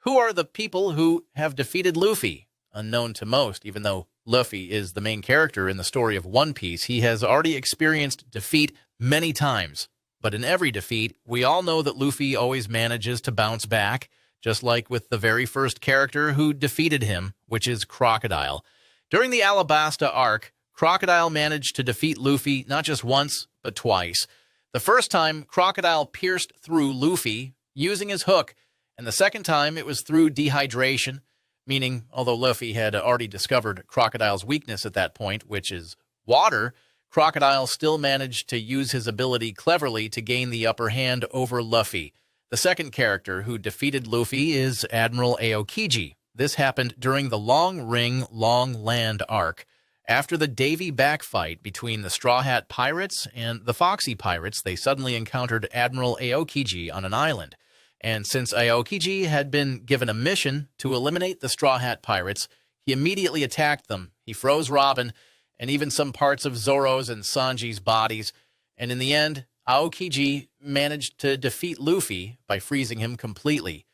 Who are the people who have defeated Luffy? Unknown to most, even though Luffy is the main character in the story of One Piece, he has already experienced defeat many times. But in every defeat, we all know that Luffy always manages to bounce back, just like with the very first character who defeated him, which is Crocodile. During the Alabasta Arc, Crocodile managed to defeat Luffy not just once, but twice. The first time, Crocodile pierced through Luffy using his hook, and the second time it was through dehydration, meaning although Luffy had already discovered Crocodile's weakness at that point, which is water, Crocodile still managed to use his ability cleverly to gain the upper hand over Luffy. The second character who defeated Luffy is Admiral Aokiji. This happened during the Long Ring, Long Land arc. After the Davy backfight between the Straw Hat Pirates and the Foxy Pirates, they suddenly encountered Admiral Aokiji on an island. And since Aokiji had been given a mission to eliminate the Straw Hat Pirates, he immediately attacked them. He froze Robin and even some parts of Zoro's and Sanji's bodies. And in the end, Aokiji managed to defeat Luffy by freezing him completely.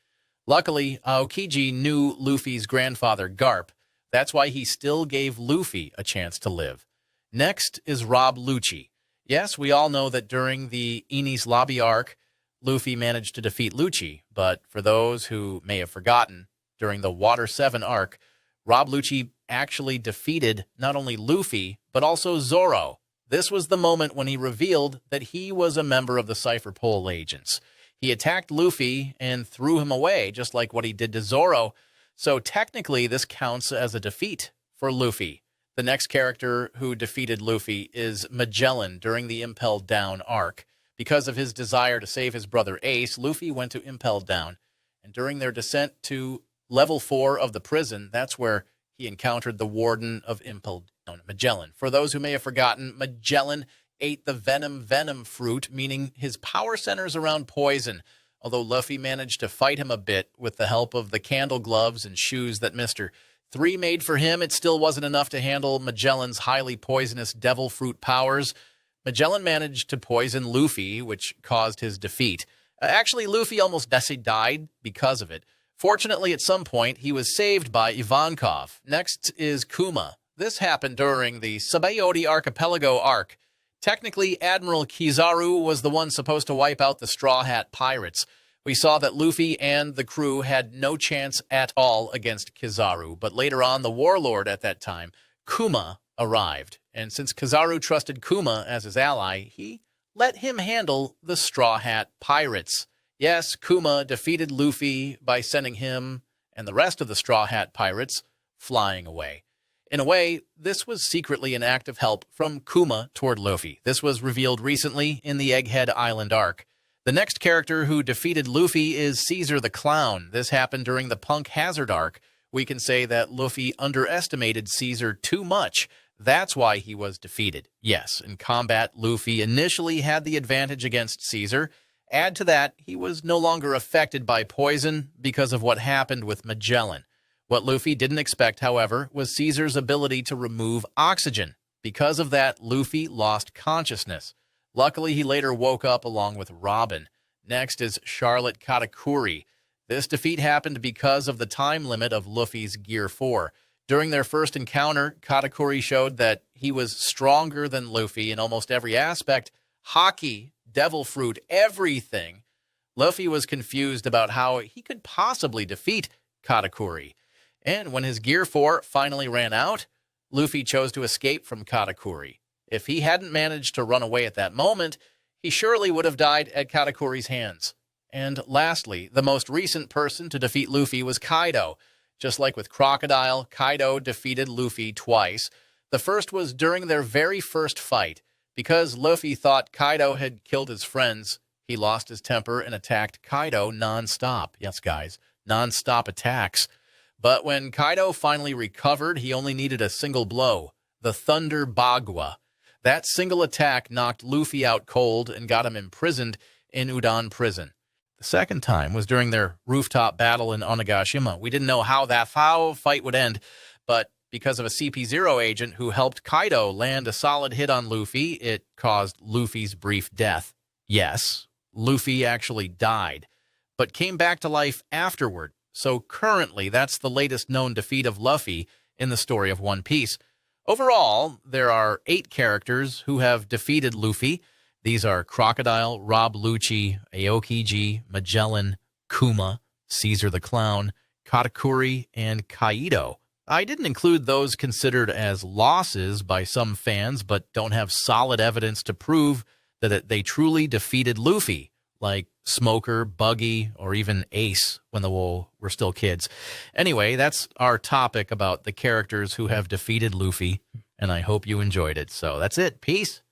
Luckily, Aokiji knew Luffy's grandfather, Garp. That's why he still gave Luffy a chance to live. Next is Rob Lucci. Yes, we all know that during the Enies Lobby arc, Luffy managed to defeat Lucci, but for those who may have forgotten, during the Water 7 arc, Rob Lucci actually defeated not only Luffy, but also Zoro. This was the moment when he revealed that he was a member of the Cypher Pole agents. He attacked Luffy and threw him away, just like what he did to Zoro. So technically, this counts as a defeat for Luffy. The next character who defeated Luffy is Magellan during the Impel Down arc. Because of his desire to save his brother Ace, Luffy went to Impel Down. And during their descent to level 4 of the prison, that's where he encountered the warden of Impel Down, Magellan. For those who may have forgotten, Magellan ate the venom fruit, meaning his power centers around poison. Although Luffy managed to fight him a bit with the help of the candle gloves and shoes that Mr. 3 made for him, it still wasn't enough to handle Magellan's highly poisonous devil fruit powers. Magellan managed to poison Luffy, which caused his defeat. Actually, Luffy almost died because of it. Fortunately, at some point, he was saved by Ivankov. Next is Kuma. This happened during the Sabaody Archipelago arc. Technically, Admiral Kizaru was the one supposed to wipe out the Straw Hat Pirates. We saw that Luffy and the crew had no chance at all against Kizaru, but later on, the warlord at that time, Kuma, arrived. And since Kizaru trusted Kuma as his ally, he let him handle the Straw Hat Pirates. Yes, Kuma defeated Luffy by sending him and the rest of the Straw Hat Pirates flying away. In a way, this was secretly an act of help from Kuma toward Luffy. This was revealed recently in the Egghead Island arc. The next character who defeated Luffy is Caesar the Clown. This happened during the Punk Hazard arc. We can say that Luffy underestimated Caesar too much. That's why he was defeated. Yes, in combat, Luffy initially had the advantage against Caesar. Add to that, he was no longer affected by poison because of what happened with Magellan. What Luffy didn't expect, however, was Caesar's ability to remove oxygen. Because of that, Luffy lost consciousness. Luckily, he later woke up along with Robin. Next is Charlotte Katakuri. This defeat happened because of the time limit of Luffy's Gear 4. During their first encounter, Katakuri showed that he was stronger than Luffy in almost every aspect. Haki, devil fruit, everything. Luffy was confused about how he could possibly defeat Katakuri. And when his Gear 4 finally ran out, Luffy chose to escape from Katakuri. If he hadn't managed to run away at that moment, he surely would have died at Katakuri's hands. And lastly, the most recent person to defeat Luffy was Kaido. Just like with Crocodile, Kaido defeated Luffy twice. The first was during their very first fight. Because Luffy thought Kaido had killed his friends, he lost his temper and attacked Kaido non-stop. Yes, guys, non-stop attacks. But when Kaido finally recovered, he only needed a single blow, the Thunder Bagua. That single attack knocked Luffy out cold and got him imprisoned in Udon Prison. The second time was during their rooftop battle in Onigashima. We didn't know how that fight would end, but because of a CP0 agent who helped Kaido land a solid hit on Luffy, it caused Luffy's brief death. Yes, Luffy actually died, but came back to life afterward. So currently, that's the latest known defeat of Luffy in the story of One Piece. Overall, there are 8 characters who have defeated Luffy. These are Crocodile, Rob Lucci, Aokiji, Magellan, Kuma, Caesar the Clown, Katakuri, and Kaido. I didn't include those considered as losses by some fans, but don't have solid evidence to prove that they truly defeated Luffy, like Smoker, Buggy, or even Ace when they were still kids. Anyway, that's our topic about the characters who have defeated Luffy, and I hope you enjoyed it. So that's it. Peace.